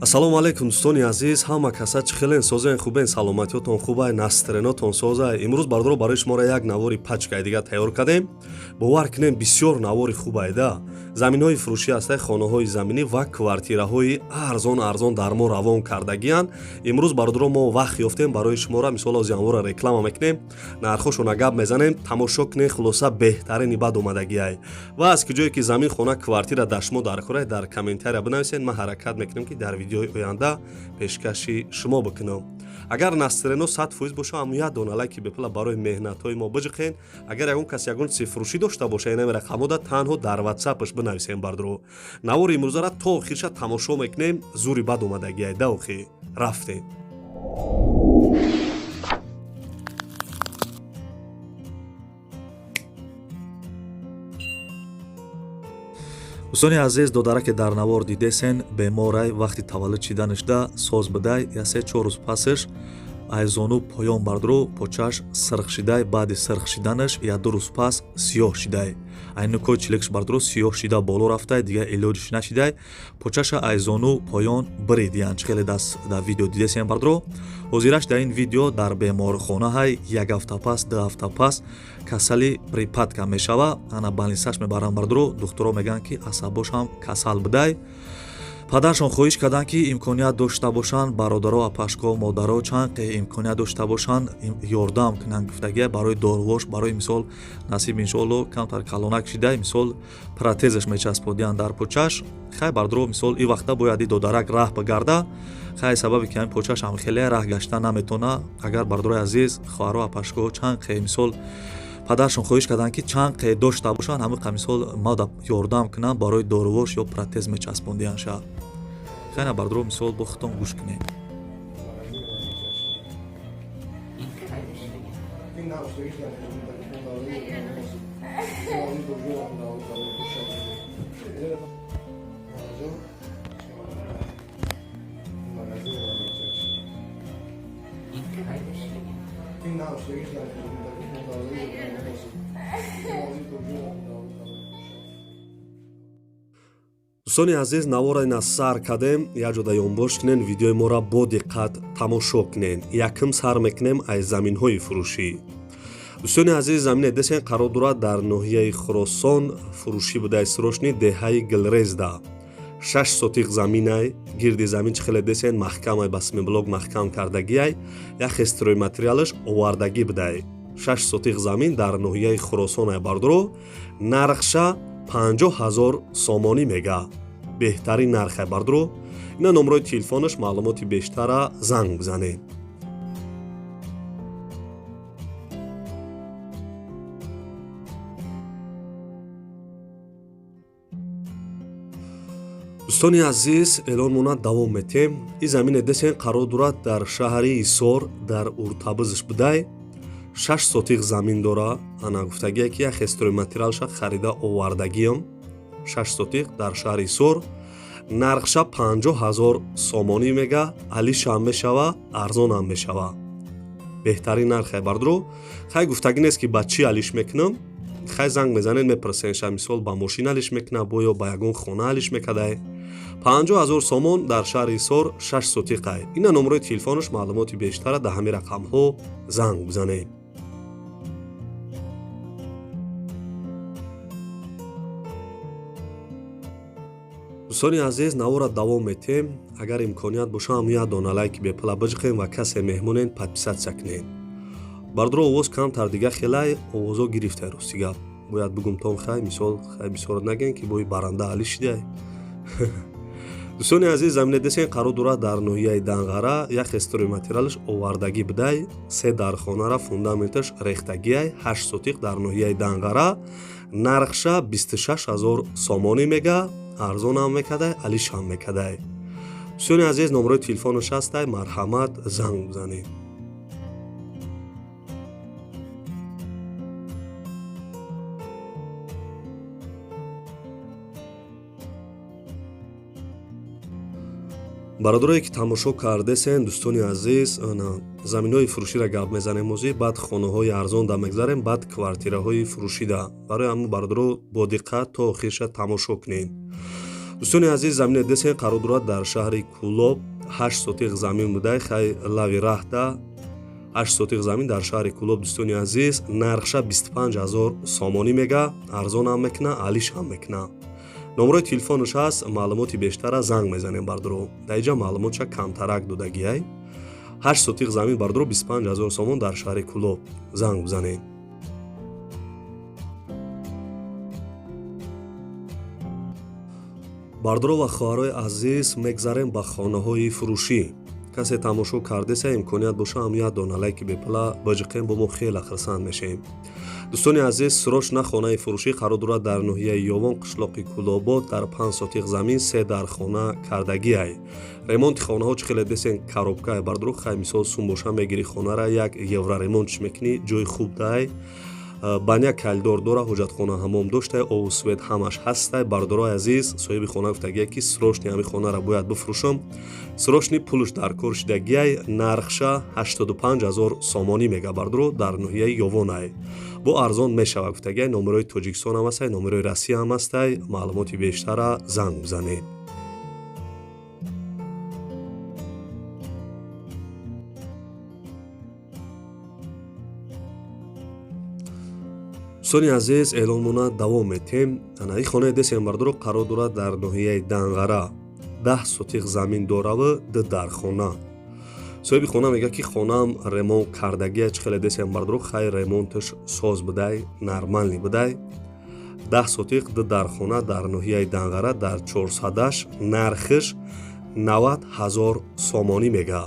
Ассалому алайкум дӯстони азиз, ҳама каса чӣ хелен, созен хубен, саломатиётон хубай, настренотон созай. Имрӯз бардро барои шуморо як навори пачкаи дига тайёр кардем. Бовар кунем бисёр навори хубай да. Заминҳои фурӯшӣ ҳастай, хонаҳои заминӣ ва квартираҳои арзон дар мо равон кардагиянд. Имрӯз бардро мо вақт ёфтем барои шуморо мисол аз янвора реклама мекунем, нархошона гап мезанем, тамошо кунем, хулоса беҳтарини бад омадагиай. Ва аз киҷое ки замин, хона, квартира дар шумо даркорад, дар комментария бинависед. Ман ҳаракат мекунам ки дар видеои оянда пешкаши шумо бикунам. Агар настрено 100% боша, аммо як дона лайки бепла барои меҳнатҳои мо биҷиқен. Агар ягон кас ягон чизи фурӯшӣ дошта боша, инами рақамода танҳо дар ватсапаш бинависем бардро. Навори имрӯзара то охирша тамошо мекунем, зури бад омадагиай да охи. Рафтем. дӯстони азиз, додараке дар навор дидесен беморай вақти таваллуд шиданашда соз бидай, я 3-4 рӯз пасаш айзону поён бардро, почаш сирх шидай, баъди сирх шиданаш я 2 рӯз пас сиёҳ шидай. Айнукои чилекш бардро сиёҳ шида боло рафтай, дига илоҷиш нашидай, почаша айзону поён биридиян. Чӣ хеле даст дар видео дидесен бардро. ҳозираш дар ин видео дар беморхона ҳай 1 ҳафта пас, 2 ҳафта пас касали припадка мешава. Ана балнисаш мебарам бардро, духтуро мегӯянд ки асабош ҳам касал бидай. падаршон хоҳиш карданд ки имконият дошта бошанд, бародаро, апашко, модаро чанд қе имконият дошта бошанд, ёрдам кунанд гуфтагия барои дорувош, барои мисол насиб иншоалло камтар калонак шидай, мисол протезаш мечасподиянд дар почаш. хай бардро мисол ин вақта бояд ин додарак раҳ бигарда, хай сабаби ки ин почаш ҳам хеле раҳ гашта наметона. Агар бардорои азиз, хоҳаро, апашко чанд қе мисол падаршон хоҳиш карданд ки чанд қе дошта бошанд, ҳамиқа мисол мада ёрдам кунанд барои дорувош ё протез мечаспондиянд шад. хайна бардро мисол бо хитон гӯш кунем. дӯстони азиз, навора ина сар кардем, якҷода ёнбош кунен, видеои моро бо диққат тамошо кунен. Якм сар мекунем аз заминҳои фурӯшӣ. дӯстони азиз, замине десен қарор дорад дар ноҳияи Хуросон фурӯшӣ будай сирошни деҳаи Гилрезда. 6 сотиқ заминай, гирди замин чӣ хеле десен маҳкамай ба симблок маҳкам кардагиай, як хестрои материалаш овардагӣ будай. 6 сотиқ замин дар ноҳияи Хуросонай бардро, нархша 50,000 сомонӣ мега. беҳтарин нархай бардро. ина номрои телефонаш, маълумоти бештара занг бизанед. дӯстони азиз, эълонмона давом метем. ин замине десен қарор дорад дар шаҳри Исор дар уртабизш будай. 6 сотиқ замин дора. ана гуфтагие ки як хестрои материалша харида овардагиам. 6 сотиқ дар шаҳри Исор. нархша 50,000 сомонӣ мега. алишам мешава, арзонам мешава. беҳтарин нархай бардро. хай гуфтагӣ нест ки ба чӣ алиш мекунам. хай занг мезанед, мепурсенша мисол ба мошин алиш мекуна бо ё ба ягон хона алиш мекадай. 50,000 сомон дар шаҳри Исор 6 сотиқай. ина номрои телефонаш, маълумоти бештара дар ҳамин рақамҳо занг бизанед. дӯстони азиз, навора давом метем. агар имконият боша, ҳам як дона лайки бепла биҷиқем ва касе меҳмонен подписатсия кунед. бардро овоз камтар дига хелай овозо гирифтай ростига. бояд бигум том хай мисол хай бисёрат наген ки бои баранда али шидай. дӯстони азиз, замине десен қарор дорад дар ноҳияи Данғара, як хестрои материалаш овардагӣ бидай. 3 дар хонара фундаменташ рехтагиай. 8 сотиқ дар ноҳияи Данғара. нархша 26,000 сомонӣ мега. арзонам мекадай, алишам мекадай. дӯстони азиз, номрои телефонаш ҳастай, марҳамат, занг бизанед. бародарое ки тамошо кардесен, дӯстони азиз, заминҳои фурӯширо гап мезанем ҳозир, баъд хонаҳои арзонда мегзарем, баъд квартираҳои фурӯшида. барои ҳамун бародаро бо диққат то охирша тамошо кунед. дӯстони азиз, замине десен қарор дорад дар шаҳри Кӯлоб 8 сотиқ замин будай хай лави раҳда 8 сотиқ замин дар шаҳри Кӯлоб дӯстони азиз нархша 25000 сомонӣ мега, арзон ҳам мекуна, алиш ҳам мекуна. номерои телефонаш ҳаст, маълумоти бештара занг мезанем бардро. дар инҷа маълумотша камтарак додагиай. 8 сотиқ замин бардро 25000 сомон дар шаҳри Кӯлоб. занг бизанед. бардро ва хоҳарои азиз, мегзарем ба хонаҳои фурӯшӣ. касе тамошо кардеса имконият боша ҳам як дона лайки бепла баҷиқем бо мо хеле хурсанд мешем. дӯстони азиз, срочна хонаи фурӯшӣ қарор дорад дар ноҳияи Ёвон, қишлоқи Кӯлобод дар 5 сотиқ замин 3 дар хона кардагиай. ремонти хонаҳо чӣ хеле десен коробкае бардро хай мисол сум боша мегири хонара 1 евро ремонтш мекунӣ, ҷои хуб дай. баня калдор дора, ҳоҷатхона ҳамом доштай, ову свет ҳамаш ҳастай. бардорои азиз, соҳиби хона гуфтагиай ки срочни ҳами хонара бояд бифурӯшам. срочни пулш дар кор шидагиай, нархша 85000 сомонӣ мега бардро дар ноҳияи Ёвонай. бо арзон мешава гуфтагиай. номерои Тоҷикистон ҳам ҳастай, номерои Россия ҳам ҳастай. маълумоти бештара занг бизанед. дӯстони азиз, эълонмона давом метем. ин хонаи десен бардро қарор дорад дар ноҳияи Данғара 10 сотиқ замин дораву 2 дар хона. соҳиби хона мега ки хонаам ремонт кардагиай, чӣ хеле десен бардро хай ремонташ соз будай, нормални будай. 10 сотиқ 2 дар хона дар ноҳияи Данғара дар 400-аш нархиш 90000 сомонӣ мега.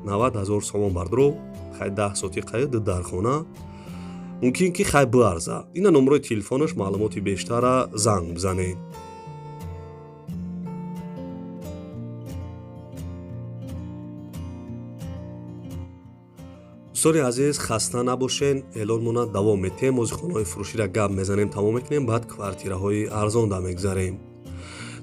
90000 сомон бардро хай 10 сотиқаи 2 дар хона мумкин ки хай биарза. ина номерои телефонаш, маълумоти бештара занг бизанед. дӯстони азиз, хаста набошен. эълонмона давом метем. ози хонаҳои фурӯширо гап мезанем, тамом мекунем, баъд квартираҳои арзонда мегзарем.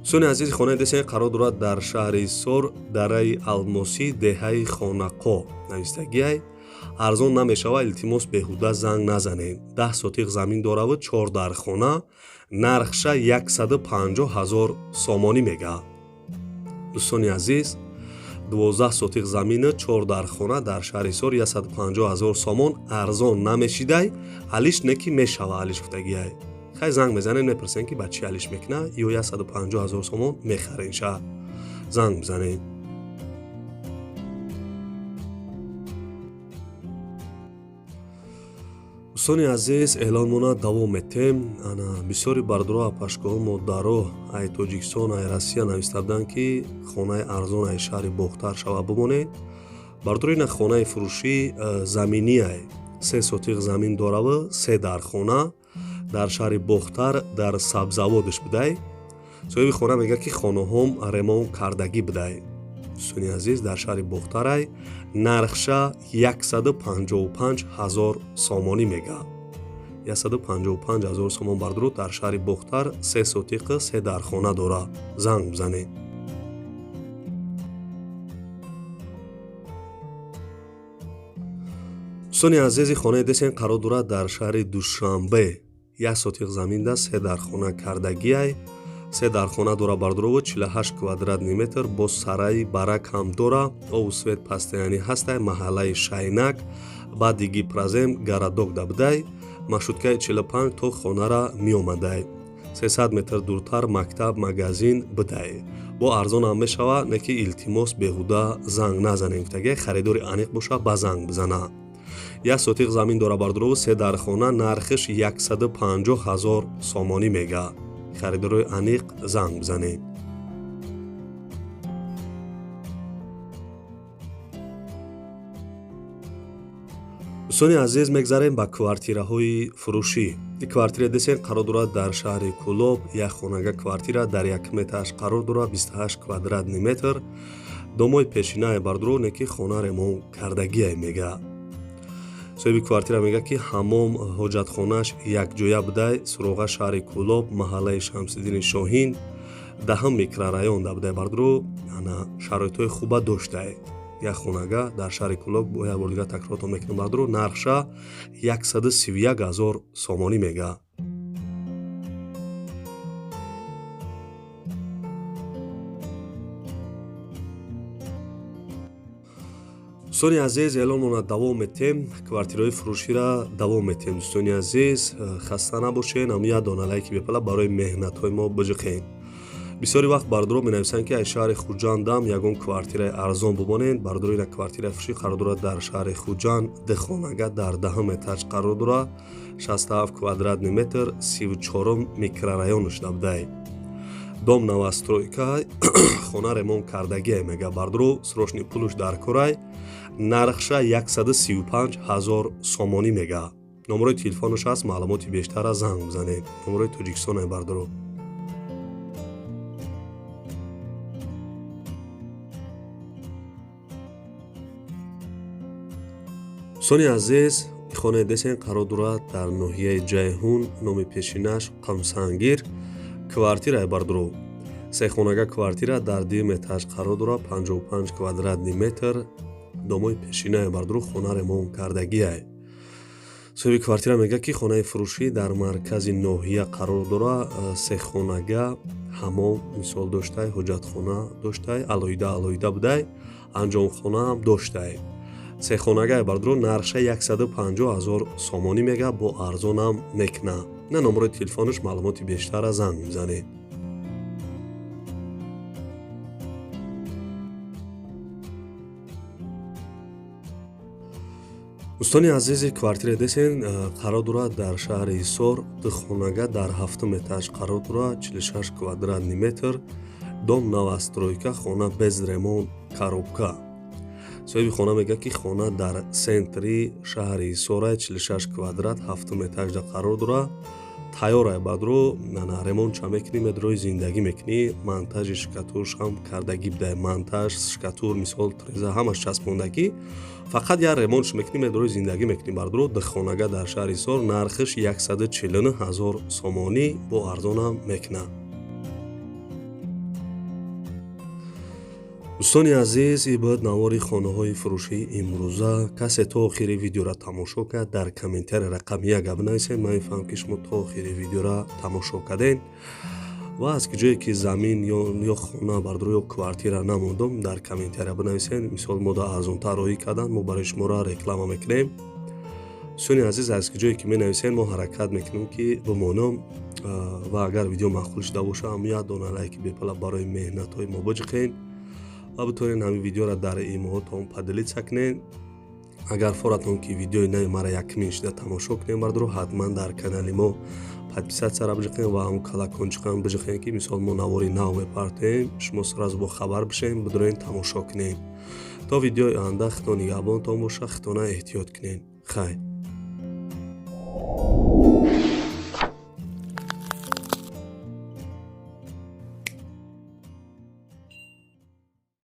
дӯстони азиз, хонаи десен қарор дорад дар шаҳри Сор, дараи Алмосӣ, деҳаи Хонақо навистагиай. арзон намешава, илтимос беҳуда занг назанед. 10 сотиқ замин дораву 4 дар хона, нархша 150000 сомонӣ мега. дӯстони азиз, 12 сотиқ замини 4 дар хона дар шаҳри Сор 150000 сомон арзон намешидай, алиш неки мешава, алиш гуфтагиай. хай занг мезанед, мепурсен ки ба чӣ алиш мекуна ё 150000 сомон мехарен ша. занг бизанед. дӯстони азиз, эълонмона давом метем. ана бисёри бардро апашкоҳо модаро ай Тоҷикистон, ай Россия нависта буданд ки хонаи арзон ай шаҳри Бохтар шава бимонед. бардро ина хонаи фурӯшӣ заминиай 3 сотиқ замин дораву 3 дар хона дар шаҳри Бохтар дар Сабзаводиш будай. соҳиби хона мега ки хонаҳом ремонт кардагӣ будай. дӯстони азиз, дар шаҳри Бохтарай нархша 155000 сомонӣ мега. 155000 сомон бардро дар шаҳри Бохтар 3 сотиқи 3 дар хона дора. занг бизанед. дӯстони азизи, хонаи десен қарор дорад дар шаҳри Душанбе 1 сотиқ заминда 3 дар хона кардагиай. 3 дар хона дора бардрову 48 квадратни метр бо сараи барак ҳам дора. ову свет постоянӣ ҳастай, маҳаллаи Шайнак, баъди гипразем гарадок дабудай. маршруткаи 45 то хонара меомадай. 300 метр дуртар мактаб, магазин будай. бо арзон ҳам мешава, неки илтимос беҳуда занг назанем гуфтагиай. харидори аниқ боша ба занг бизана. 1 сотиқ замин дора бардрову 3 дар хона, нархиш 150000 сомонӣ мега. харидорои аниқ занг бизанед. дӯстони азиз, мегзарем ба квартираҳои фурӯшӣ. квартира десен қарор дорад дар шаҳри Кӯлоб. як хонага квартира дар 1 метраш қарор дорад, 28 квадратни метр. домои пешинае бардро неки хона ремонт кардагие мега. соҳиби квартира мега ки ҳамом, ҳоҷатхонааш якҷоя будай. суроға шаҳри Кӯлоб, маҳаллаи Шамсиддини Шоҳин, 10 микрорайон дабудай бардро ана шароитҳои хуба доштай. як хонага дар шаҳри Кӯлоб, бо як бор дига такроротон мекунам бардро, нархша 131000 сомонӣ мега. дӯстони азиз, эълонона давом метем, квартираҳои фурӯширо давом метем. дӯстони азиз, хаста набошен, ҳамя дона лайки бепала барои меҳнатҳои мо биҷиқен. бисёри вақт бардорҳо менависанд ки аз шаҳри хуҷанд дам ягон квартираи арзон бумонед. Бардорҳо ина квартираи фурӯшӣ қарор дорад дар шаҳри хуҷанд дихонага дар 10 этаж қарор дорад, 67 квадратный метр, 34 микрорайонаш дабдай. дом новостройка, хона ремонт кардагие мега. бардорҳо срочни пулуш дар корай, нархша 135 000 сомонӣ мега. номерои телефонаш ҳаст, маълумоти бештара занг бизанед. номерои тоҷикистонаи бардорҳо. дӯстони азиз, хонаи десен қарор дорад дар ноҳияи ҷайҳун, номи пешинаш қамсангир. квартираи бардорҳо сехонага квартира дар 2 этаж қарор дорад, 55 квадратный метр. домои пешинаи бардорҳо хона ремонт кардагие. соҳиби квартира мега ки хонаи фурӯшӣ дар маркази ноҳия қарор дорад, сехонага ҳамом мисол доштай, ҳоҷатхона доштай, алоҳида будай, анҷомхона ҳам доштай. сехонагаи бардорҳо нархша 150 000 сомонӣ мега, бо арзонам мекна. на номерои телефонаш маълумоти бештара занг мизанед. дӯстони азизи, квартираи десен қарор дорад дар шаҳри ҳисор, духонага дар 7 этаж қарор дорад, 46 квадратный метр. дом новостройка, хона без ремонт, коробка. соҳиби хона мега ки хона дар сентри шаҳри ҳисора, 46 квадрат, 7 этажда қарор дорад. тайёрай бардорҳо ремонтша мекунӣ, медрои зиндагӣ мекунӣ, монтажи шкатурш ҳам кардагӣ будай, монтаж шкатур мисол треза ҳамаш часпондагӣ, фақат як ремонтш мекунӣ, медрои зиндагӣ мекунӣ. бардорҳо дихонага дар шаҳри ҳисор, нархиш 149 000 сомонӣ, бо арзонам мекна. дӯстони азиз, ин буд навори хонаҳои фурӯшии имрӯза. касе то охири видеоро тамошо кард, дар комментария рақами 1 бинависед. ман мефаҳмам ки шумо то охири видеоро тамошо карден ва аз куҷое ки замин ё хона бардорҳо ё квартира намондум, дар комментария бинависед. мисол мода арзонтар роҳӣ кардан, мо барои шуморо реклама мекунем. дӯстони азиз, аз куҷое ки менависед, мо ҳаракат мекунем ки бимонам ва агар видео маъқул шуда боша, ҳам 1 дона лайки бепала барои меҳнатҳои мо биҷиқен ва битонен ҳамин видеоро дар имоҳотон падилица кунен. агар форатон ки видеои нави мара якмин шуда тамошо кунем бардорҳо, ҳатман дар канали мо подписатсияро биҷиқен ва ҳамон колокончиқам биҷиқен ки мисол мо навори нав мепартоем, шумо сразу бо хабар бишем, бидурен тамошо кунен. то видеои оянда худо нигаҳбонтон боша, худона эҳтиёт кунен. хайр.